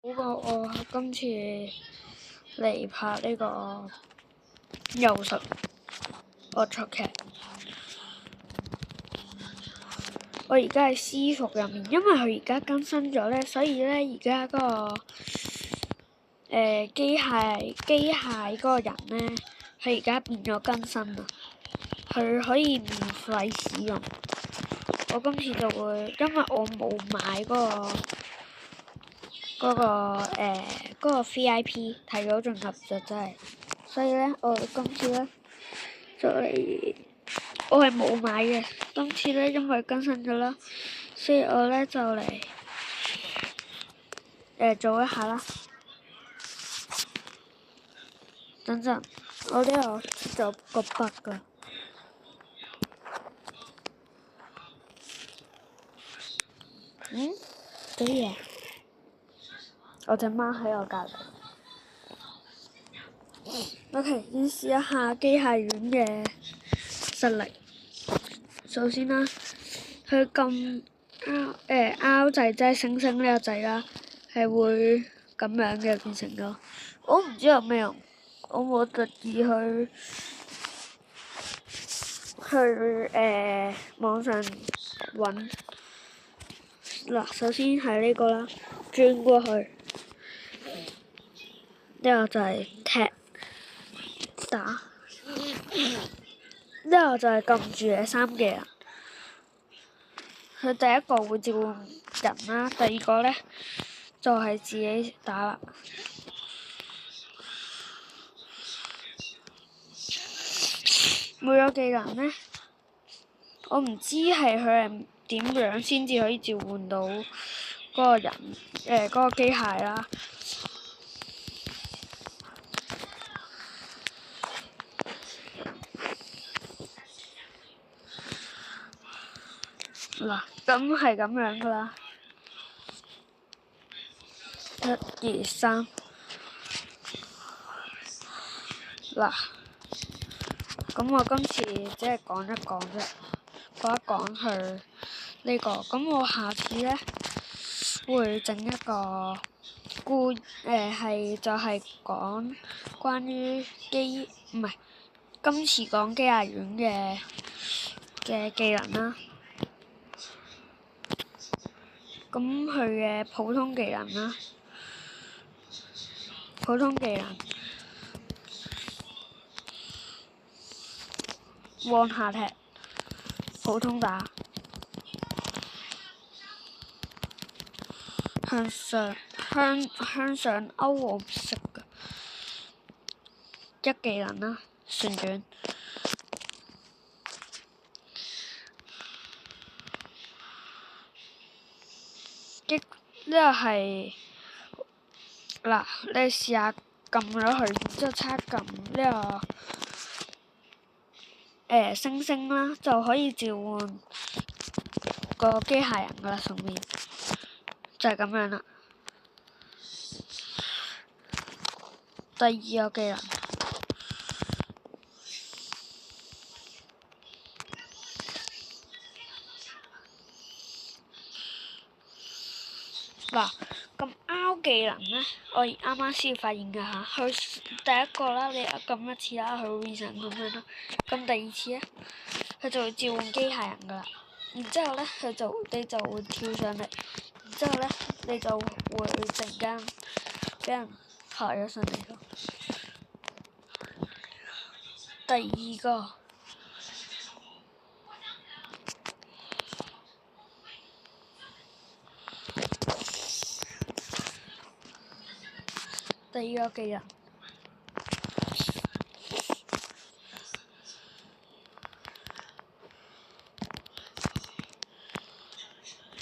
不過我今次嚟拍呢個柔術惡作劇，我而家喺私服入面，因為佢而家更新咗咧，所以咧而家嗰個機械嗰個人咧，佢而家變咗更新啦，佢可以免費使用。我今次就會，因為我冇買嗰個 VIP 提早進入就真係，所以咧我今次咧就嚟，我係冇買嘅。今次咧因為更新咗啦，所以我咧就嚟做一下啦。等陣，我呢度出咗個 bug 㗎。對嘢，我隻貓喺我隔離。OK，先試一下機械人嘅實力。首先啦，佢撳R掣即係星星呢個掣啦，係會咁樣嘅變成咗。我唔知有咩用，我冇特意去網上揾。嗱，首先係呢個啦，轉過去，呢個就係踢打，呢個就係撳住嘅3技能。佢第一個會召喚人啦，第二個咧就係自己打啦。每個技能咧，我唔知係佢係點樣先至可以召喚到嗰個人嗰個機械啦。嗱，咁係咁樣噶啦，1、2、3。嗱，咁我今次只係講一講啫，講一講佢呢個。咁我下次咧會整一個就係講關於唔係，今次講機械人嘅技能啦。咁佢嘅普通技能啦，普通技能往下踢，普通打，向上勾我唔識㗎。一技能啦，旋轉。呢個係嗱，你試下撳咗佢，然之後叉撳呢個星星啦，就可以召喚個機械人噶啦，上面就係咁樣啦。第二個技能，嗱，咁 R 技能咧，我啱啱先發現㗎嚇。佢第一個啦，你撳一次啦，佢會變成咁樣啦。咁第二次咧，佢就會召喚機械人㗎啦。然之後咧，你就會跳上嚟，然之後咧，你就會突然間俾人抬咗上嚟咯。第二個。第二個技能，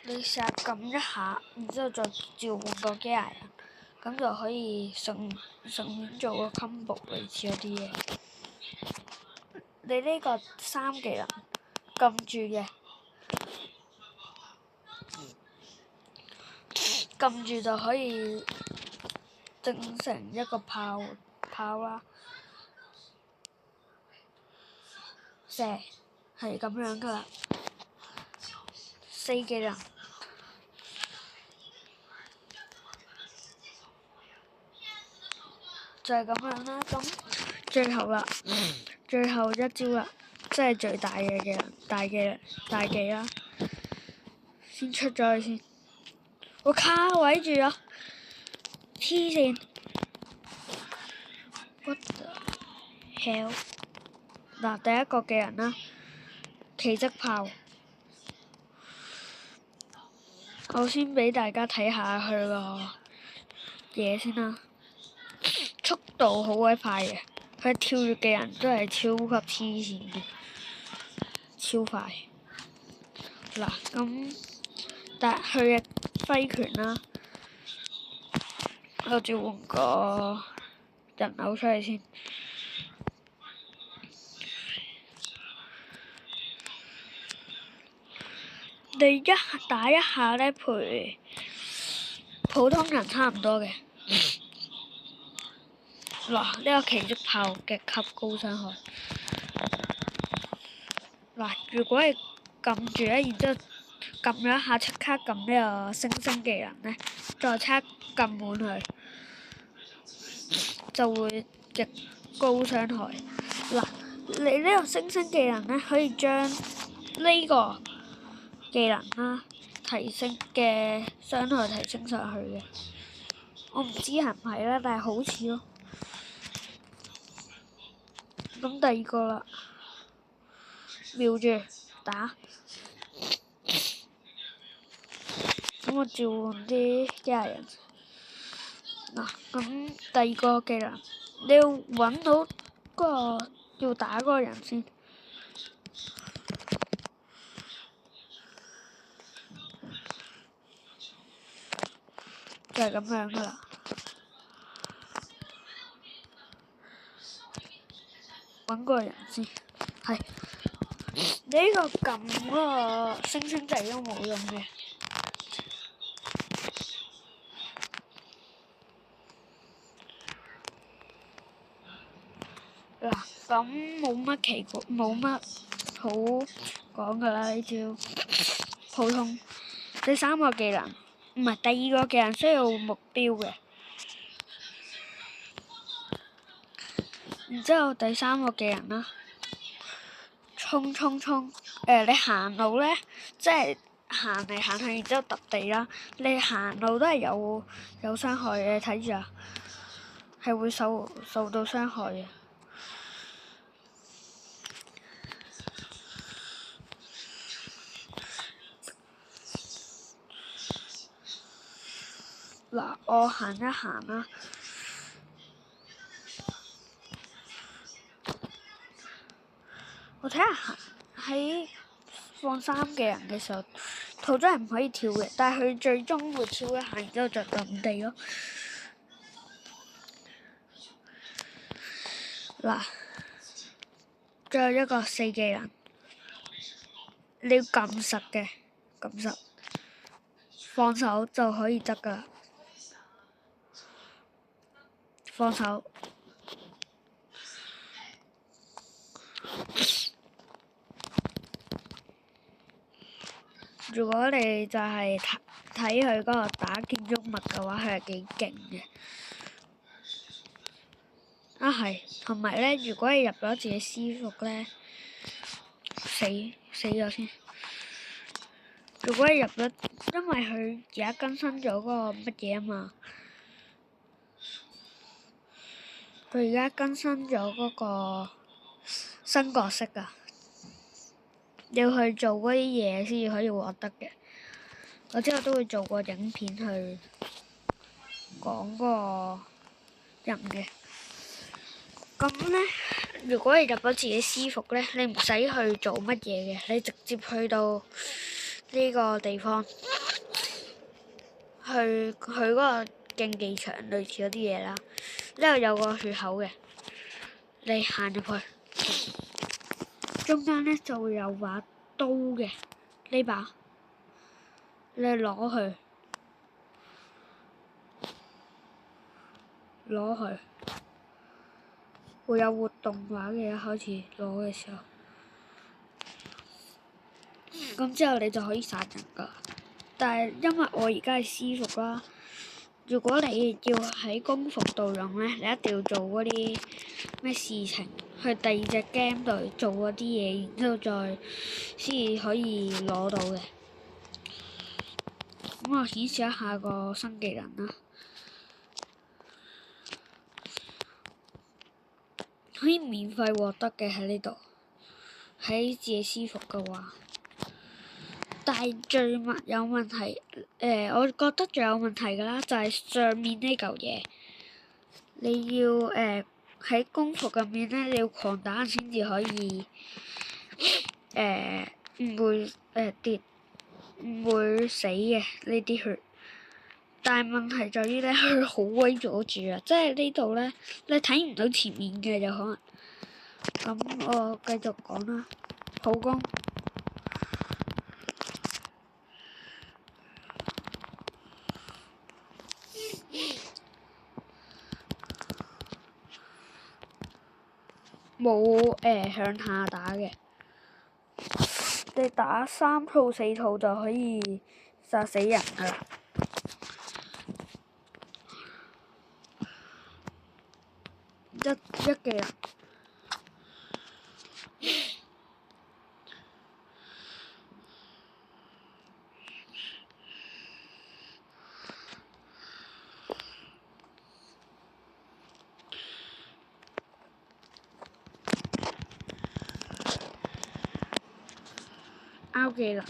你試下撳一下，然之後再召喚個機械人，咁就可以順便做個 combo 類似嗰啲嘢。你呢個3技能撳住嘅，撳住就可以整成一個炮啦，射係咁樣噶啦。4技能，就係咁樣啦。咁最後啦，最後一招啦，即係最大嘅大忌啦，先出咗去先。我卡位住咗，黐線！What the hell？嗱，第一個技能啦，奇蹟炮。我先俾大家睇下佢個嘢先啦，速度好鬼快嘅，佢跳躍嘅人都係超級黐線嘅，超快。嗱，咁但係佢嘅揮拳啦，我照換個人偶出嚟先。你打一下咧，陪普通人差唔多嘅。嗱，呢個奇蹟炮極級高傷害。嗱，如果係撳住咧，然之後撳咗一下，即刻撳呢個星星技能咧，再即刻撳滿佢，就會極高傷害。嗱，你呢個星星技能咧，可以將呢個技能啦，提升嘅傷害提升上去嘅，我唔知係唔係啦，但係好似咯。咁第二個啦，瞄住打。咁我召喚啲機械人。嗱，咁第二個技能，你要揾到嗰個要打嗰個人先。就係咁樣噶啦，揾個人先，係你呢個撳嗰個星星掣都冇用嘅。嗱，咁冇乜好講噶啦呢招，普通。第三個技能，唔係第二個技能需要目標嘅。然之後第三個技能啦，衝！你行路咧，即係行嚟行去，然之後揼地啦。你行路都係有傷害嘅，睇住啊，係會受到傷害嘅。嗱，我行一行啦。我睇下喺放3嘅人嘅時候，圖真係唔可以跳嘅，但係佢最終會跳一下，然之後就揼地咯。嗱，最後一個4技能，你要撳實嘅，撳實，放手就可以得㗎啦。放手。如果你就係睇佢嗰個打建築物嘅話，佢係幾勁嘅。啊係，同埋咧，如果你入咗自己私服咧，死咗先。如果你入咗，因為佢而家更新咗嗰個乜嘢啊嘛，佢而家更新咗嗰個新角色啊。你要去做嗰啲嘢先至可以獲得嘅。我之後都會做個影片去講個人嘅。咁咧，如果你入咗自己私服咧，你唔使去做乜嘢嘅，你直接去到呢個地方，去嗰個競技場類似嗰啲嘢啦。呢度有個血口嘅，你行入去。中間咧就會有把刀嘅，呢把你攞去，會有活動畫嘅，一開始攞嘅時候。咁之後你就可以殺人㗎，但係因為我而家係私服啦，如果你要喺功夫度用咧，你一定要做嗰啲咩事情，去第二隻 game 度做嗰啲嘢，然之後再先至可以攞到嘅。咁我顯示一下個新技能啦，可以免費獲得嘅喺呢度，喺自己私服嘅話。但係最有問題，我覺得最有問題㗎啦，就係上面呢嚿嘢，你要喺功夫入面咧，你要狂打先至可以唔會跌，唔會死嘅呢啲血。但係問題在於咧，佢好鬼阻住啊！即係呢度咧，你睇唔到前面嘅就可能。咁我繼續講啦，普攻。冇向下打嘅，你打3套4套就可以殺死人㗎啦。一技能。拗技能，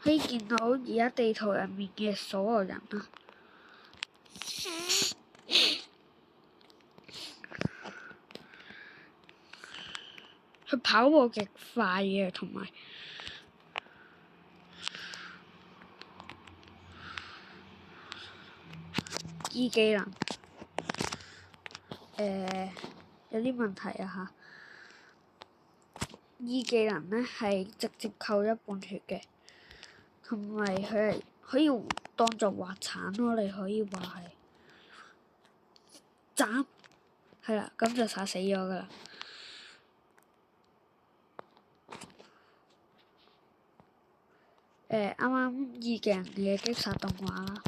可以見到而家地圖入面嘅所有人啦。佢跑步極快嘅，同埋E技能，有啲問題啊嚇。E技能咧係直接扣1半血嘅，同埋佢係可以當作滑鏟咯，你可以話係斬，係啦，咁就殺死咗㗎啦。啱啱E技能嘅擊殺動畫啦。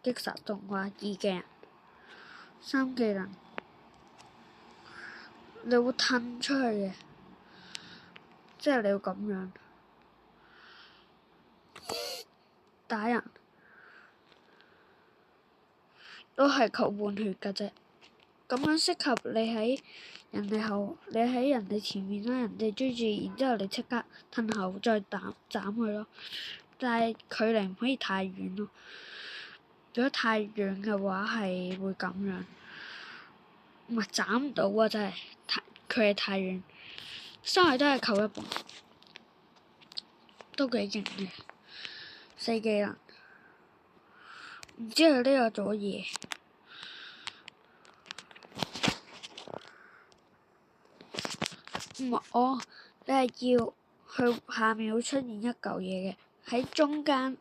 擊殺動畫2技能，3技能，你會褪出去嘅，即係你要咁樣打人，都係扣半血㗎啫。咁樣適合你喺人哋前面啦，人哋追住，然之後你即刻褪後再斬佢咯。但係距離唔可以太遠咯。如果太遠嘅話係會咁樣，唔係斬唔到啊！真係距離太遠，傷害都係扣1半，都幾勁嘅。4技能，唔知佢呢個做乜嘢。唔係你係要去下面會出現一嚿嘢嘅，喺中間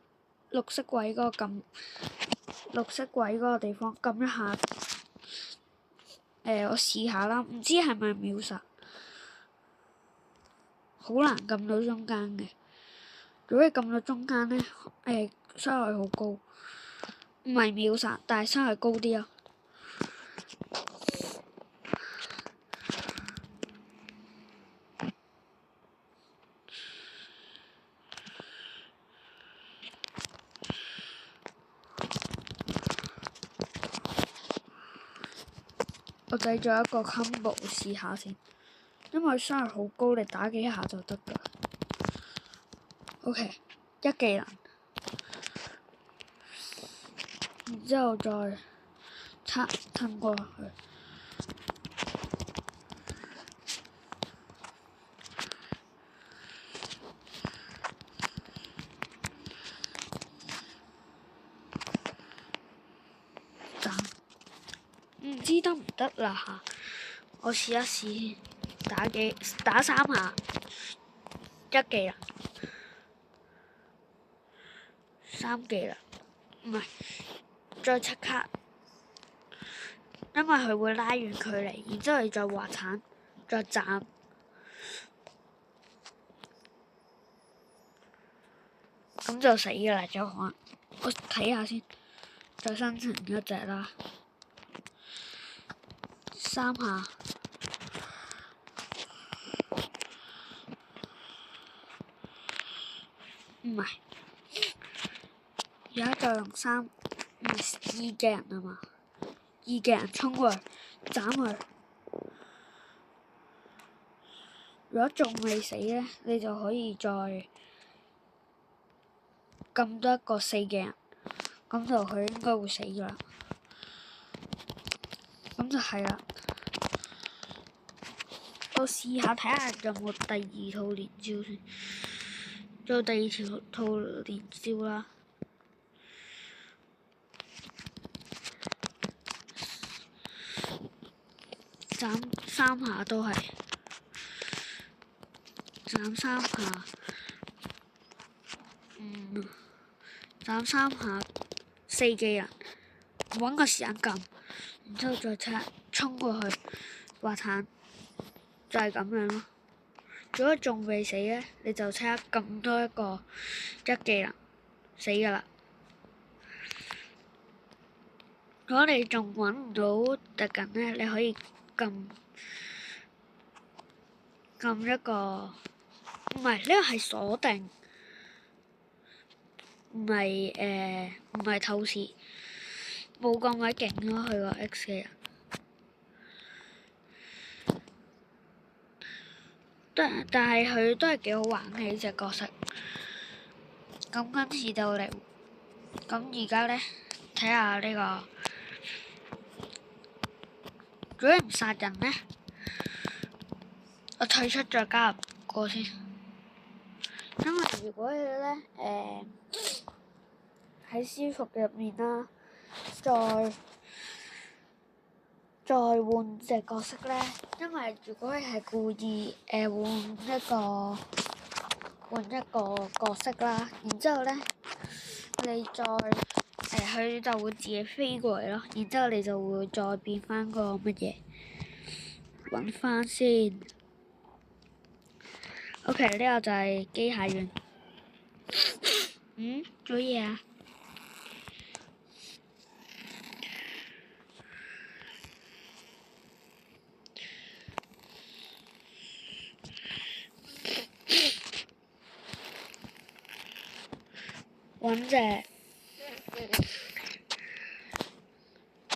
綠色位嗰個地方撳一下。我試下啦，唔知係咪秒殺，好難撳到中間嘅。如果你撳到中間咧，傷害好高，唔係秒殺，但係傷害高啲咯。我製咗一個 combo 試下先，因為傷害好高，你打幾下就得㗎。OK， 1技能，然之後再褪過去。唔知得唔得啦嚇，我試一試打3下，1技能，3技能，唔係再出卡因為佢會拉遠距離，然之後你再滑鏟，再斬，咁就死㗎啦！就可能我睇下先，再生成一隻啦，3下，唔係，而家再用2嘅人啊嘛，2嘅人衝過去斬佢。如果仲未死咧，你就可以再撳多一個4嘅人，咁就佢應該會死㗎啦。咁就係啦。我試下睇下有冇第2套連招先，做第2套連招啦。斬3下都係，斬3下，斬3下4嘅人，揾個時間撳，然之後再衝過去滑鏟，就係咁樣咯。如果仲未死咧，你就即刻撳多一個1技能，死㗎啦。如果你仲揾唔到敵人咧，你可以撳一個，唔係呢個係鎖定，唔係透視，冇咁鬼勁咯，佢個 X 嘅人。但係佢都係幾好玩嘅呢隻角色。咁今次就嚟，咁而家咧睇下呢個，如果你唔殺人咧，我退出再加入過先。因為如果你咧喺私服入面啦，再換隻角色咧，因為如果你係故意換一個角色啦，然之後咧你再佢就會自己飛過嚟咯，然之後你就會再變翻個乜嘢，揾翻先。OK，呢個就係機械人。做嘢啊！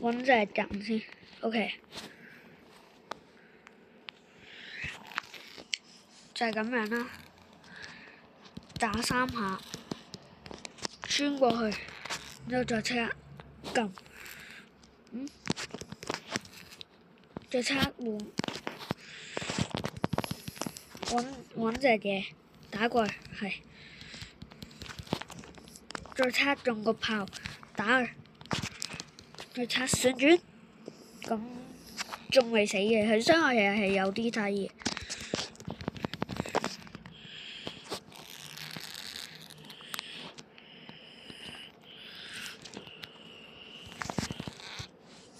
揾隻人先 ，OK，就係咁樣啦。打3下，穿過去，然之後再即刻撳，再即刻揾隻嘢打過去，係。再即刻用個炮打佢，再即刻旋轉，咁仲未死嘅，佢傷害其實係有啲低嘅。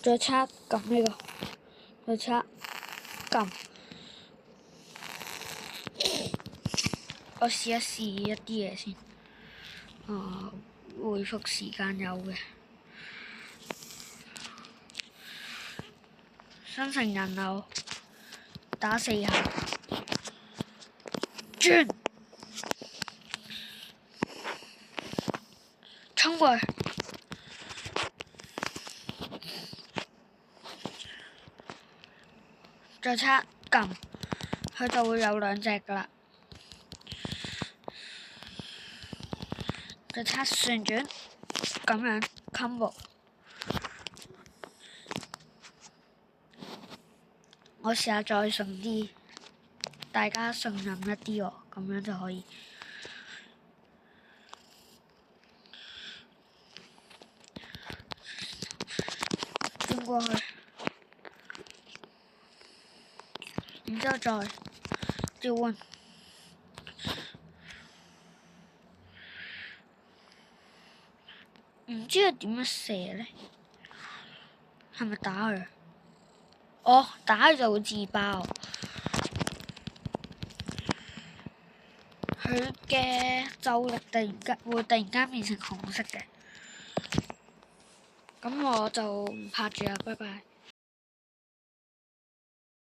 再即刻撳呢個，再即刻撳。我試一啲嘢先。回復時間有嘅。新成人偶打4下，轉，衝過去，再即刻撳，佢就會有2隻㗎啦。再即刻旋轉，咁樣 combo。我試下再順啲，大家信任一啲喎，咁樣就可以。轉過去，然之後再召喚。唔知佢點樣射咧？係咪打佢？哦，打佢就會自爆。佢嘅咒力會突然間變成紅色嘅。咁我就唔拍住啦，拜拜。